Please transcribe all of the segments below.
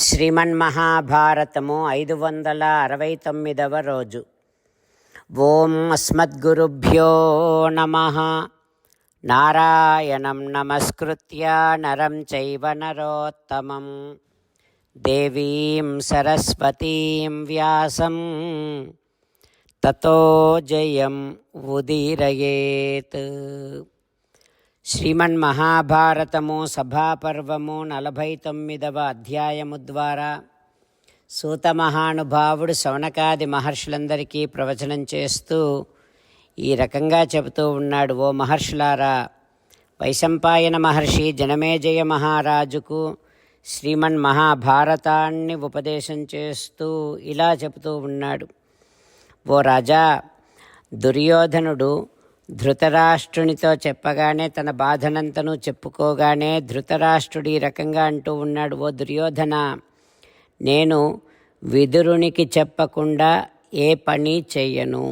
శ్రీమన్మహాభారతము 569వ రోజు. ఓం అస్మద్గురుభ్యో నమః. నారాయణం నమస్కృత్య నరం చైవ నరోత్తమం దేవీం సరస్వతీం వ్యాసం తతో జయం ఉదీరయేత్. శ్రీమన్మహాభారతము సభాపర్వము 49వ అధ్యాయము ద్వారా సూత మహానుభావుడు శౌనకాది మహర్షులందరికీ ప్రవచనం చేస్తూ ఈ రకంగా చెబుతూ ఉన్నాడు. ఓ మహర్షులారా, వైశంపాయన మహర్షి జనమేజయ మహారాజుకు శ్రీమన్మహాభారతాన్ని ఉపదేశం చేస్తూ ఇలా చెబుతూ ఉన్నాడు. ఓ రాజా, దుర్యోధనుడు ధృతరాష్ట్రునితో చెప్పగానే తన బాధనంతను చెప్పుకోగానే ధృతరాష్ట్రుడు ఈ రకంగా అంటూ ఉన్నాడు. ఓ దుర్యోధన, నేను విదురునికి చెప్పకుండా ఏ పని చెయ్యను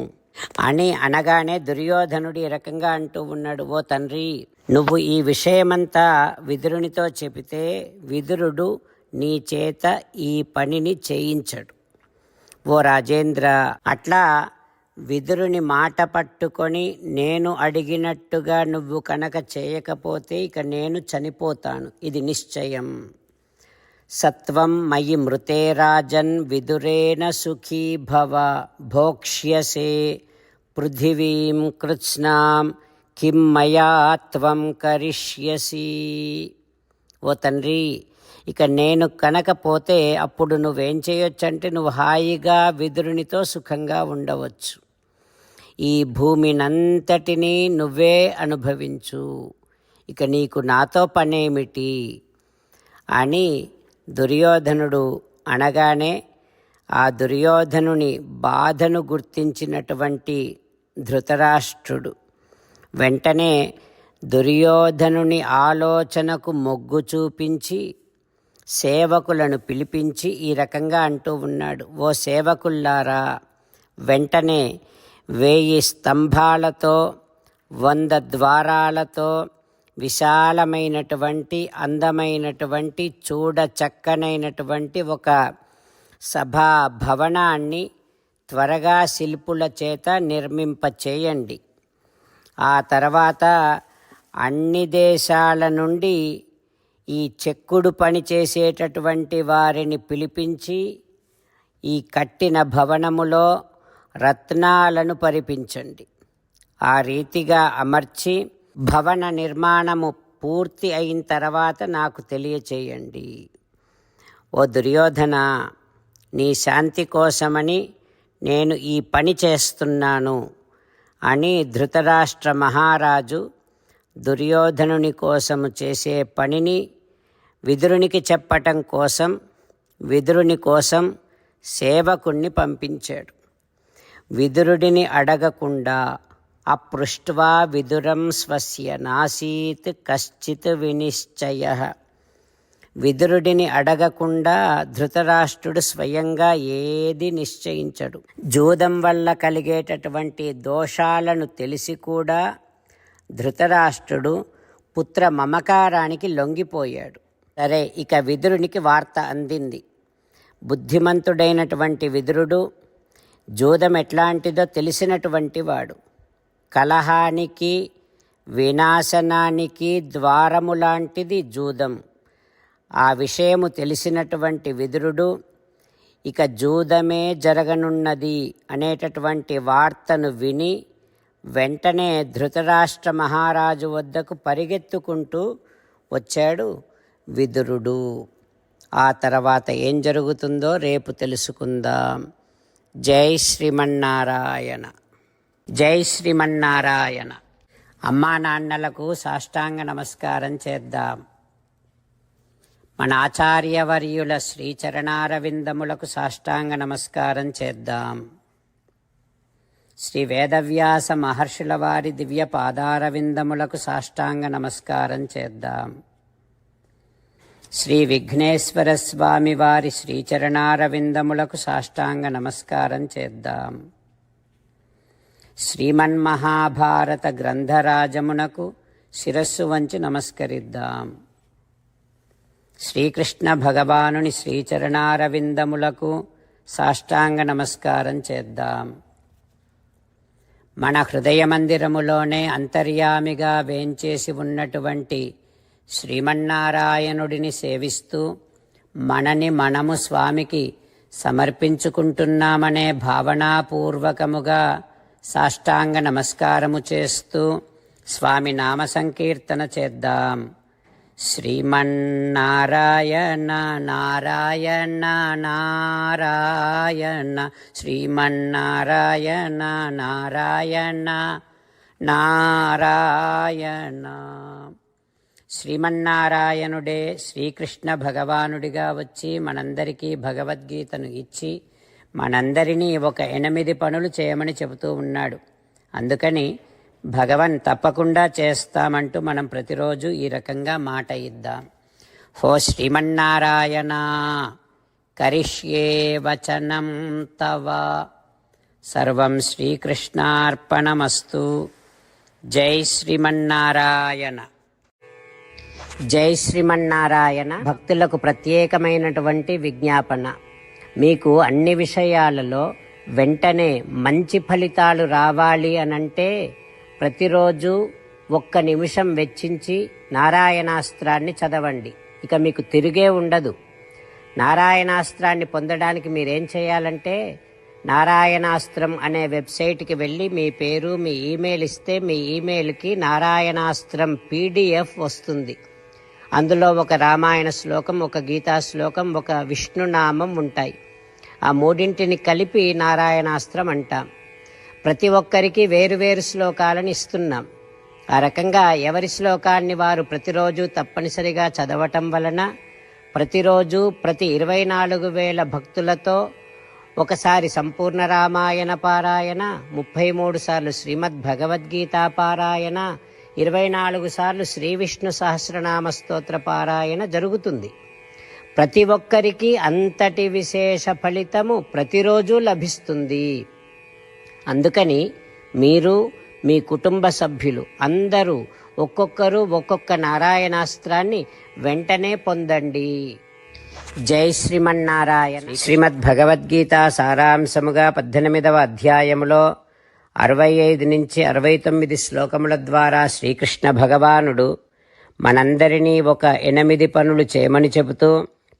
అని అనగానే దుర్యోధనుడు ఈ రకంగా అంటూ ఉన్నాడు. ఓ తండ్రి, నువ్వు ఈ విషయమంతా విదురునితో చెబితే విదురుడు నీ చేత ఈ పనిని చేయించడు. ఓ రాజేంద్ర, అట్లా విదురుని మాట పట్టుకొని నేను అడిగినట్టుగా నువ్వు కనుక చేయకపోతే ఇక నేను చనిపోతాను, ఇది నిశ్చయం. సత్వం మయి మృతే రాజన్ విదురేణ సుఖీ భవ భోక్ష్యసే పృథివీం కృత్స్నాం కిం మయా త్వం కరిష్యసి. ఓ తండ్రి, ఇక నేను కనకపోతే అప్పుడు నువ్వేం చేయొచ్చంటే నువ్వు హాయిగా విదురునితో సుఖంగా ఉండవచ్చు. ఈ భూమినంతటినీ నువ్వే అనుభవించు, ఇక నీకు నాతో పనేమిటి అని దుర్యోధనుడు అనగానే ఆ దుర్యోధనుని బాధను గుర్తించినటువంటి ధృతరాష్ట్రుడు వెంటనే దుర్యోధనుని ఆలోచనకు మొగ్గు చూపించి సేవకులను పిలిపించి ఈ రకంగా అంటూ ఉన్నాడు. ఓ సేవకుల్లారా, వెంటనే 1000 స్తంభాలతో 100 ద్వారాలతో విశాలమైనటువంటి అందమైనటువంటి చూడచక్కనైనటువంటి ఒక సభా భవనాన్ని త్వరగా శిల్పుల చేత నిర్మింపచేయండి. ఆ తర్వాత అన్ని దేశాల నుండి ఈ చెక్కుడు పని చేసేటటువంటి వారిని పిలిపించి ఈ కట్టిన భవనములో రత్నాలను పరిపించండి. ఆ రీతిగా అమర్చి భవన నిర్మాణము పూర్తి అయిన తర్వాత నాకు తెలియచేయండి. ఓ దుర్యోధన, నీ శాంతి కోసమని నేను ఈ పని చేస్తున్నాను అని ధృతరాష్ట్ర మహారాజు దుర్యోధనుని కోసము చేసే పనిని విదురునికి చెప్పటం కోసం విదురుని కోసం సేవకుణ్ణి పంపించాడు. విదురుడిని అడగకుండా అపృష్ట్వా విదురం స్వస్య నాసీత్ కశ్చిత్ వినిశ్చయః. విదురుడిని అడగకుండా ధృతరాష్ట్రుడు స్వయంగా ఏది నిశ్చయించడు. జూదం వల్ల కలిగేటటువంటి దోషాలను తెలిసి కూడా ధృతరాష్ట్రుడు పుత్ర మమకారానికి లొంగిపోయాడు. సరే, ఇక విదురునికి వార్త అందింది. బుద్ధిమంతుడైనటువంటి విదురుడు జూదం ఎట్లాంటిదో తెలిసినటువంటి వాడు. కలహానికి వినాశనానికి ద్వారము లాంటిది జూదం. ఆ విషయము తెలిసినటువంటి విదురుడు ఇక జూదమే జరగనున్నది అనేటటువంటి వార్తను విని వెంటనే ధృతరాష్ట్ర మహారాజు వద్దకు పరిగెత్తుకుంటూ వచ్చాడు విదురుడు. ఆ తర్వాత ఏం జరుగుతుందో రేపు తెలుసుకుందాం. జై శ్రీమన్నారాయణ. జై శ్రీమన్నారాయణ. అమ్మా నాన్నలకు సాష్టాంగ నమస్కారం చేద్దాం. మన ఆచార్యవర్యుల శ్రీచరణారవిందములకు సాష్టాంగ నమస్కారం చేద్దాం. శ్రీ వేదవ్యాస మహర్షుల వారి దివ్య పాదారవిందములకు సాష్టాంగ నమస్కారం చేద్దాం. శ్రీ విఘ్నేశ్వర స్వామి వారి శ్రీచరణారవిందములకు సాష్టాంగ నమస్కారం చేద్దాం. శ్రీమన్మహాభారత గ్రంథరాజమునకు శిరస్సు వంచి నమస్కరిద్దాం. శ్రీకృష్ణ భగవానుని శ్రీచరణారవిందములకు సాష్టాంగ నమస్కారం చేద్దాం. మన హృదయ మందిరములోనే అంతర్యామిగా వేంచేసి ఉన్నటువంటి శ్రీమన్నారాయణుడిని సేవిస్తూ మనని మనము స్వామికి సమర్పించుకుంటున్నామనే భావనాపూర్వకముగా సాష్టాంగ నమస్కారము చేస్తూ స్వామి నామ సంకీర్తన చేద్దాం. శ్రీమన్నారాయణ నారాయణ నారాయణ శ్రీమన్నారాయణ నారాయణ నారాయణ. శ్రీమన్నారాయణుడే శ్రీకృష్ణ భగవానుడిగా వచ్చి మనందరికీ భగవద్గీతను ఇచ్చి మనందరినీ ఒక 8 పనులు చేయమని చెబుతూ ఉన్నాడు. అందుకని భగవన్ తప్పకుండా చేస్తామంటూ మనం ప్రతిరోజు ఈ రకంగా మాట ఇద్దాం. హో శ్రీమన్నారాయణ కరిష్యే వచనం తవ సర్వం శ్రీకృష్ణార్పణమస్తు. జై శ్రీమన్నారాయణ. జై శ్రీమన్నారాయణ. భక్తులకు ప్రత్యేకమైనటువంటి విజ్ఞాపన. మీకు అన్ని విషయాలలో వెంటనే మంచి ఫలితాలు రావాలి అనంటే ప్రతిరోజు 1 నిమిషం వెచ్చించి నారాయణాస్త్రాన్ని చదవండి. ఇక మీకు తిరిగే ఉండదు. నారాయణాస్త్రాన్ని పొందడానికి మీరేం చేయాలంటే నారాయణాస్త్రం అనే వెబ్సైట్కి వెళ్ళి మీ పేరు మీ ఈమెయిల్ ఇస్తే మీ ఈమెయిల్కి నారాయణాస్త్రం PDF వస్తుంది. అందులో ఒక రామాయణ శ్లోకం, ఒక గీతా శ్లోకం, ఒక విష్ణునామం ఉంటాయి. ఆ 3ంటిని కలిపి నారాయణాస్త్రం అంటాం. ప్రతి ఒక్కరికి వేరువేరు శ్లోకాలను ఇస్తున్నాం. ఆ రకంగా ఎవరి శ్లోకాన్ని వారు ప్రతిరోజు తప్పనిసరిగా చదవటం వలన ప్రతిరోజు ప్రతి 24,000 భక్తులతో ఒకసారి సంపూర్ణ రామాయణ పారాయణ, 33 సార్లు శ్రీమద్ భగవద్గీత పారాయణ, 24 సార్లు శ్రీ విష్ణు సహస్రనామ స్తోత్ర పారాయణ జరుగుతుంది. ప్రతి ఒక్కరికి అంతటి విశేష ఫలితము ప్రతిరోజు లభిస్తుంది. అందుకని మీరు మీ కుటుంబ సభ్యులు అందరూ ఒక్కొక్కరు ఒక్కొక్క నారాయణాస్త్రాన్ని వెంటనే పొందండి. జై శ్రీమన్నారాయణ. శ్రీమద్ భగవద్గీత సారాంశముగా 18వ అధ్యాయములో 65 నుంచి 69 శ్లోకముల ద్వారా శ్రీకృష్ణ భగవానుడు మనందరినీ ఒక 8 పనులు చేయమని చెబుతూ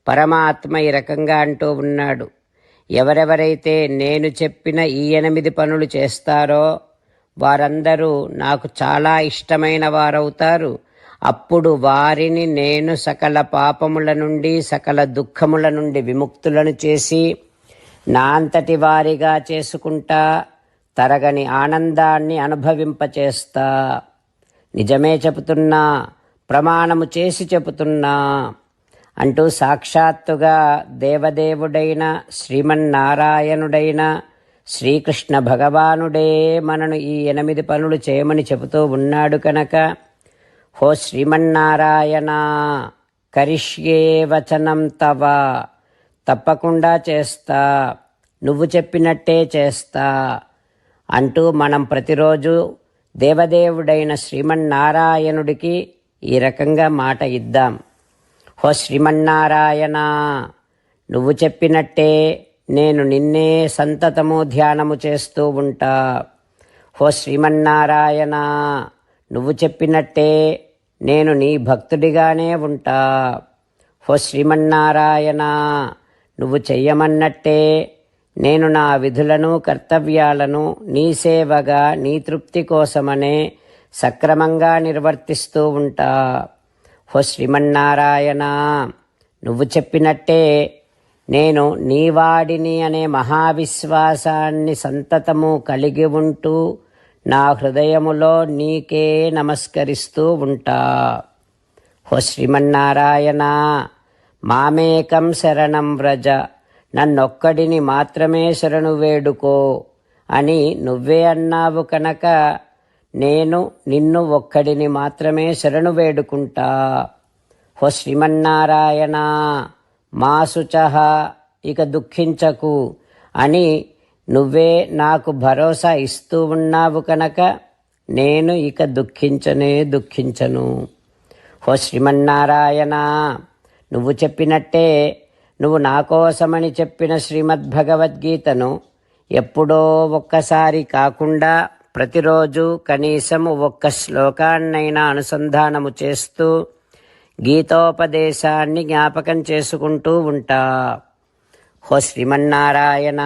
పరమాత్మ ఈ రకంగా అంటూ ఉన్నాడు. ఎవరెవరైతే నేను చెప్పిన ఈ 8 పనులు చేస్తారో వారందరూ నాకు చాలా ఇష్టమైన వారవుతారు. అప్పుడు వారిని నేను సకల పాపముల నుండి సకల దుఃఖముల నుండి విముక్తులను చేసి నా అంతటి వారిగా చేసుకుంటా, తరగని ఆనందాన్ని అనుభవింపచేస్తా. నిజమే చెబుతున్నా, ప్రమాణము చేసి చెబుతున్నా అంటూ సాక్షాత్తుగా దేవదేవుడైన శ్రీమన్నారాయణుడైన శ్రీకృష్ణ భగవానుడే మనను ఈ 8 పనులు చేయమని చెబుతూ ఉన్నాడు కనుక హో శ్రీమన్నారాయణ కరిష్యే వచనం తవ తప్పకుండా చేస్తా, నువ్వు చెప్పినట్టే చేస్తా అంటూ మనం ప్రతిరోజు దేవదేవుడైన శ్రీమన్నారాయణుడికి ఈ రకంగా మాట ఇద్దాం. హో శ్రీమన్నారాయణ నువ్వు చెప్పినట్టే నేను నిన్నే సంతతము ధ్యానము చేస్తూ ఉంటా. హో శ్రీమన్నారాయణ నువ్వు చెప్పినట్టే నేను నీ భక్తుడిగానే ఉంటా. హో శ్రీమన్నారాయణ నువ్వు చెయ్యమన్నట్టే నేను నా విధులను కర్తవ్యాలను నీ సేవగా నీ తృప్తి కోసమనే సక్రమంగా నిర్వర్తిస్తూ ఉంటా. హో శ్రీమన్నారాయణ నువ్వు చెప్పినట్టే నేను నీవాడిని అనే మహావిశ్వాసాన్ని సంతతము కలిగి ఉంటూ నా హృదయములో నీకే నమస్కరిస్తూ ఉంటా. హో శ్రీమన్నారాయణ మామేకం శరణం వ్రజ నన్నొక్కడిని మాత్రమే శరణు వేడుకో అని నువ్వే అన్నావు కనుక నేను నిన్ను ఒక్కడిని మాత్రమే శరణు వేడుకుంటా. హో శ్రీమన్నారాయణ మా శుచః ఇక దుఃఖించకు అని నువ్వే నాకు భరోసా ఇస్తూ ఉన్నావు కనుక నేను ఇక దుఃఖించను. హో శ్రీమన్నారాయణ నువ్వు చెప్పినట్టే నువ్వు నా కోసమని చెప్పిన శ్రీమద్భగవద్గీతను ఎప్పుడో ఒక్కసారి కాకుండా ప్రతిరోజు కనీసం ఒక్క శ్లోకాన్నైనా అనుసంధానము చేస్తూ గీతోపదేశాన్ని జ్ఞాపకం చేసుకుంటూ ఉంటా. హో శ్రీమన్నారాయణ,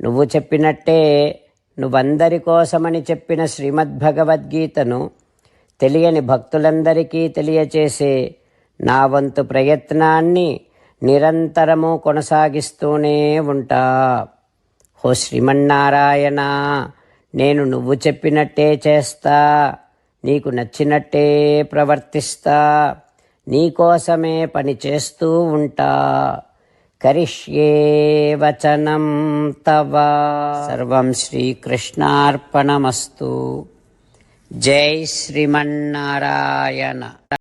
నువ్వు చెప్పినట్టే నువ్వందరి కోసమని చెప్పిన శ్రీమద్భగవద్గీతను తెలియని భక్తులందరికీ తెలియచేసే నా వంతు ప్రయత్నాన్ని నిరంతరము కొనసాగిస్తూనే ఉంటా. హో శ్రీమన్నారాయణ, నేను నువ్వు చెప్పినట్టే చేస్తా, నీకు నచ్చినట్టే ప్రవర్తిస్తా, నీకోసమే పని చేస్తూ ఉంటా. కరిష్యే వచనం తవ. సర్వం శ్రీకృష్ణార్పణమస్తు. జై శ్రీమన్నారాయణ.